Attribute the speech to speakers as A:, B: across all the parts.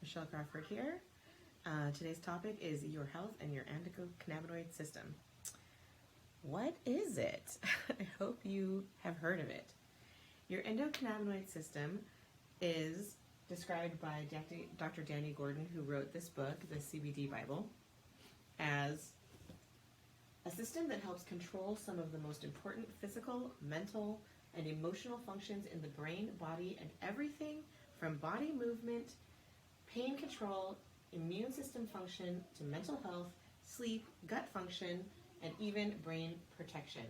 A: Michelle Crawford here. Today's topic is your health and your endocannabinoid system. What is it? I hope you have heard of it. Your endocannabinoid system is described by Dr. Danny Gordon, who wrote this book, the CBD Bible, as a system that helps control some of the most important physical, mental, and emotional functions in the brain, body, and everything from body movement, pain control, immune system function, to mental health, sleep, gut function, and even brain protection.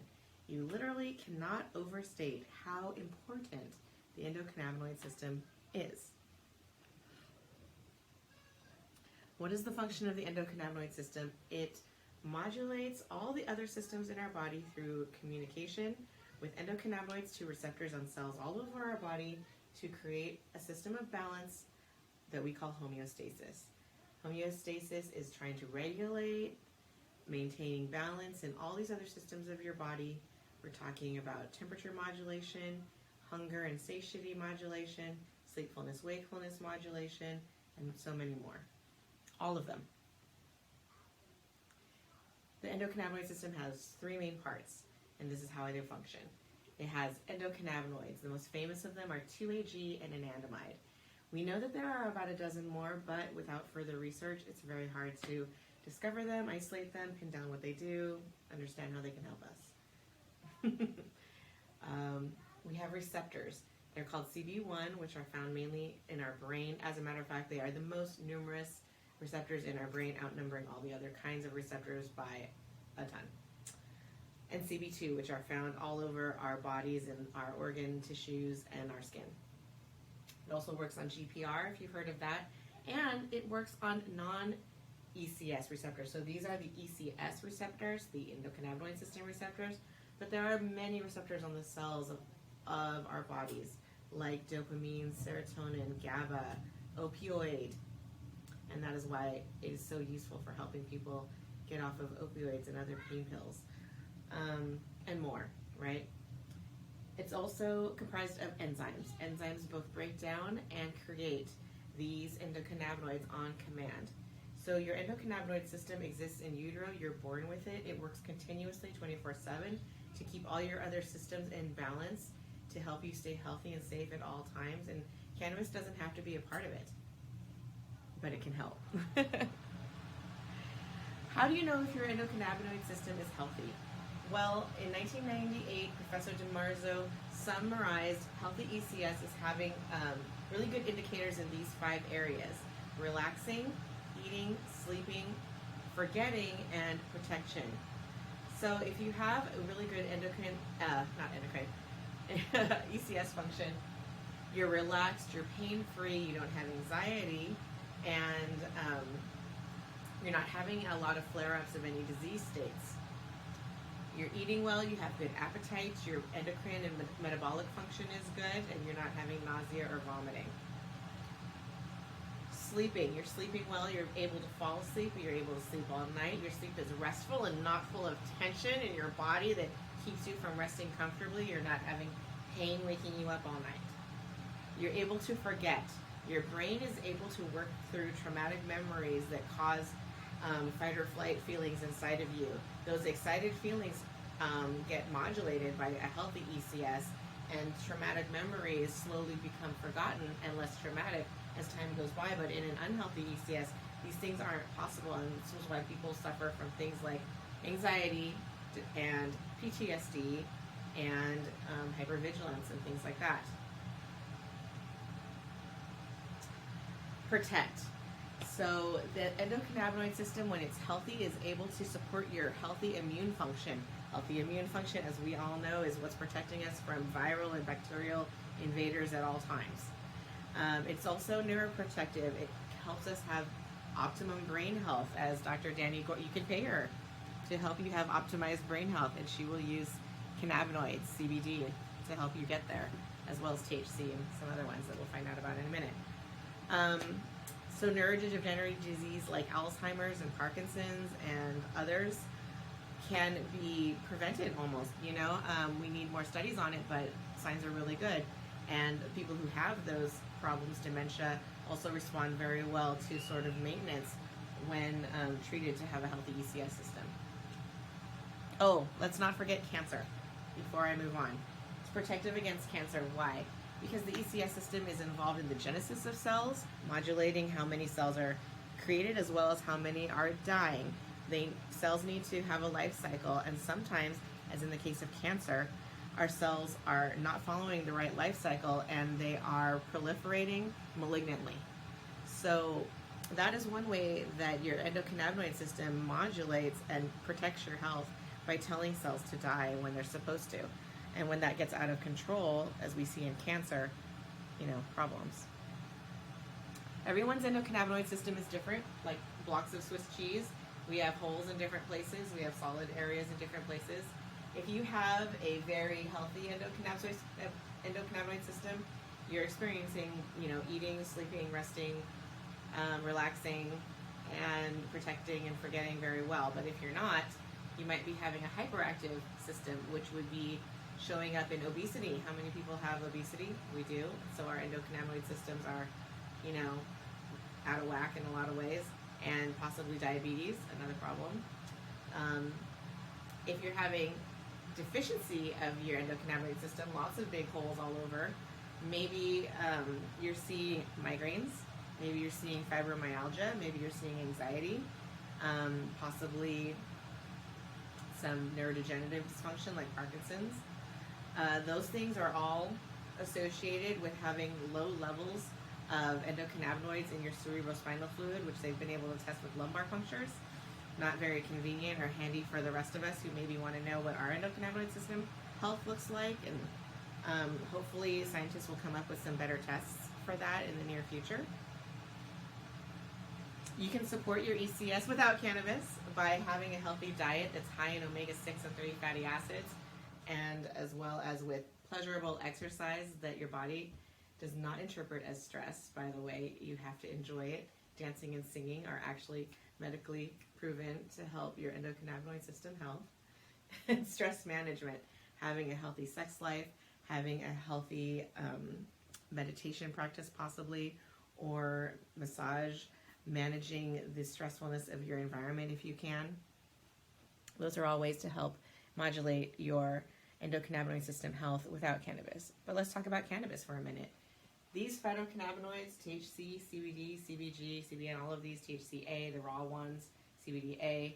A: You literally cannot overstate how important the endocannabinoid system is. What is the function of the endocannabinoid system? It modulates all the other systems in our body through communication with endocannabinoids to receptors on cells all over our body to create a system of balance that we call homeostasis. Homeostasis is trying to regulate, maintaining balance in all these other systems of your body. We're talking about temperature modulation, hunger and satiety modulation, sleepfulness, wakefulness modulation, and so many more. All of them. The endocannabinoid system has three main parts, and this is how they function. It has endocannabinoids. The most famous of them are 2-AG and anandamide. We know that there are about a dozen more, but without further research, it's very hard to discover them, isolate them, pin down what they do, understand how they can help us. We have receptors. They're called CB1, which are found mainly in our brain. As a matter of fact, they are the most numerous receptors in our brain, outnumbering all the other kinds of receptors by a ton. And CB2, which are found all over our bodies and our organ tissues and our skin. It also works on GPR, if you've heard of that, and it works on non-ECS receptors. So these are the ECS receptors, the endocannabinoid system receptors, but there are many receptors on the cells of our bodies, like dopamine, serotonin, GABA, opioid, and that is why it is so useful for helping people get off of opioids and other pain pills, and more, right? It's also comprised of enzymes. Enzymes both break down and create these endocannabinoids on command. So your endocannabinoid system exists in utero. You're born with it. It works continuously 24/7 to keep all your other systems in balance, to help you stay healthy and safe at all times. And cannabis doesn't have to be a part of it, but it can help. How do you know if your endocannabinoid system is healthy? Well, in 1998, Professor DiMarzo summarized healthy ECS as having really good indicators in these 5 areas: relaxing, eating, sleeping, forgetting, and protection. So if you have a really good ECS function, you're relaxed, you're pain-free, you don't have anxiety, and you're not having a lot of flare-ups of any disease states. You're eating well, you have good appetite, your endocrine and metabolic function is good, and you're not having nausea or vomiting. Sleeping, you're sleeping well, you're able to fall asleep, you're able to sleep all night, your sleep is restful and not full of tension in your body that keeps you from resting comfortably, you're not having pain waking you up all night. You're able to forget. Your brain is able to work through traumatic memories that cause fight or flight feelings inside of you. Those excited feelings get modulated by a healthy ECS, and traumatic memories slowly become forgotten and less traumatic as time goes by. But in an unhealthy ECS, these things aren't possible, and this is why people suffer from things like anxiety and PTSD and hypervigilance and things like that. Protect. So the endocannabinoid system, when it's healthy, is able to support your healthy immune function. Healthy immune function, as we all know, is what's protecting us from viral and bacterial invaders at all times. It's also neuroprotective. It helps us have optimum brain health. As Dr. Danny Gordon, you can pay her to help you have optimized brain health, and she will use cannabinoids, CBD, to help you get there, as well as THC and some other ones that we'll find out about in a minute. So neurodegenerative disease like Alzheimer's and Parkinson's and others can be prevented almost, we need more studies on it, but signs are really good. And people who have those problems, dementia, also respond very well to sort of maintenance when treated to have a healthy ECS system. Oh, let's not forget cancer before I move on. It's protective against cancer. Why? Because the ECS system is involved in the genesis of cells, modulating how many cells are created as well as how many are dying. Cells need to have a life cycle, and sometimes, as in the case of cancer, our cells are not following the right life cycle and they are proliferating malignantly. So that is one way that your endocannabinoid system modulates and protects your health, by telling cells to die when they're supposed to. And when that gets out of control, as we see in cancer, problems. Everyone's endocannabinoid system is different, like blocks of Swiss cheese. We have holes in different places. We have solid areas in different places. If you have a very healthy endocannabinoid system, you're experiencing, eating, sleeping, resting, relaxing, and protecting and forgetting very well. But if you're not, you might be having a hyperactive system, which would be showing up in obesity. How many people have obesity? We do. So our endocannabinoid systems are, out of whack in a lot of ways, and possibly diabetes, another problem. If you're having deficiency of your endocannabinoid system, lots of big holes all over, maybe you're seeing migraines, maybe you're seeing fibromyalgia, maybe you're seeing anxiety, possibly some neurodegenerative dysfunction like Parkinson's. Those things are all associated with having low levels of endocannabinoids in your cerebrospinal fluid, which they've been able to test with lumbar punctures. Not very convenient or handy for the rest of us who maybe want to know what our endocannabinoid system health looks like, and hopefully scientists will come up with some better tests for that in the near future. You can support your ECS without cannabis by having a healthy diet that's high in omega-6 and 30 fatty acids, and as well as with pleasurable exercise that your body does not interpret as stress. By the way, you have to enjoy it. Dancing and singing are actually medically proven to help your endocannabinoid system health. And stress management, having a healthy sex life, having a healthy meditation practice possibly, or massage, managing the stressfulness of your environment if you can. Those are all ways to help modulate your endocannabinoid system health without cannabis. But let's talk about cannabis for a minute. These phytocannabinoids, THC, CBD, CBG, CBN, all of these, THCA, the raw ones, CBDA,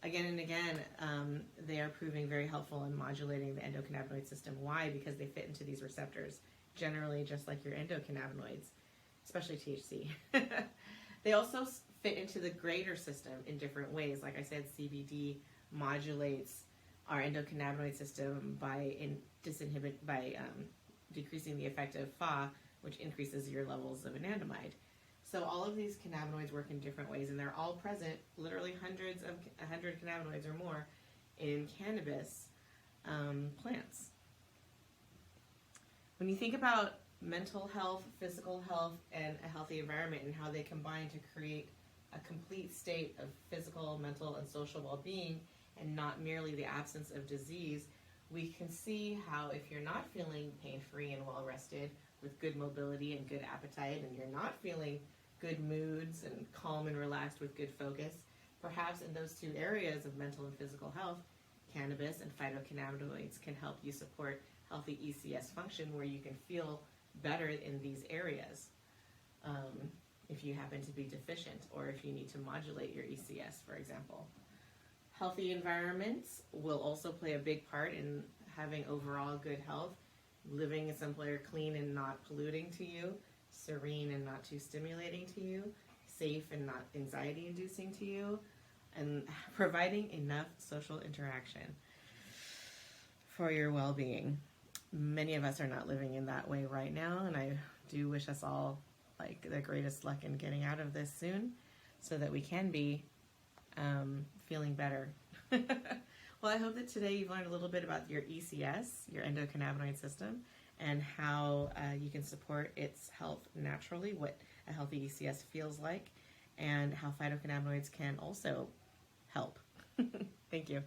A: again and again, they are proving very helpful in modulating the endocannabinoid system. Why? Because they fit into these receptors, generally just like your endocannabinoids, especially THC. They also fit into the greater system in different ways. Like I said, CBD modulates our endocannabinoid system by decreasing the effect of Fa, which increases your levels of anandamide. So all of these cannabinoids work in different ways, and they're all present, literally 100 cannabinoids or more in cannabis plants. When you think about mental health, physical health, and a healthy environment and how they combine to create a complete state of physical, mental, and social well-being, and not merely the absence of disease, we can see how if you're not feeling pain-free and well-rested with good mobility and good appetite, and you're not feeling good moods and calm and relaxed with good focus, perhaps in those two areas of mental and physical health, cannabis and phytocannabinoids can help you support healthy ECS function where you can feel better in these areas if you happen to be deficient or if you need to modulate your ECS, for example. Healthy environments will also play a big part in having overall good health, living somewhere clean and not polluting to you, serene and not too stimulating to you, safe and not anxiety-inducing to you, and providing enough social interaction for your well-being. Many of us are not living in that way right now, and I do wish us all the greatest luck in getting out of this soon so that we can be feeling better. Well, I hope that today you've learned a little bit about your ECS, your endocannabinoid system, and how you can support its health naturally, what a healthy ECS feels like, and how phytocannabinoids can also help. Thank you.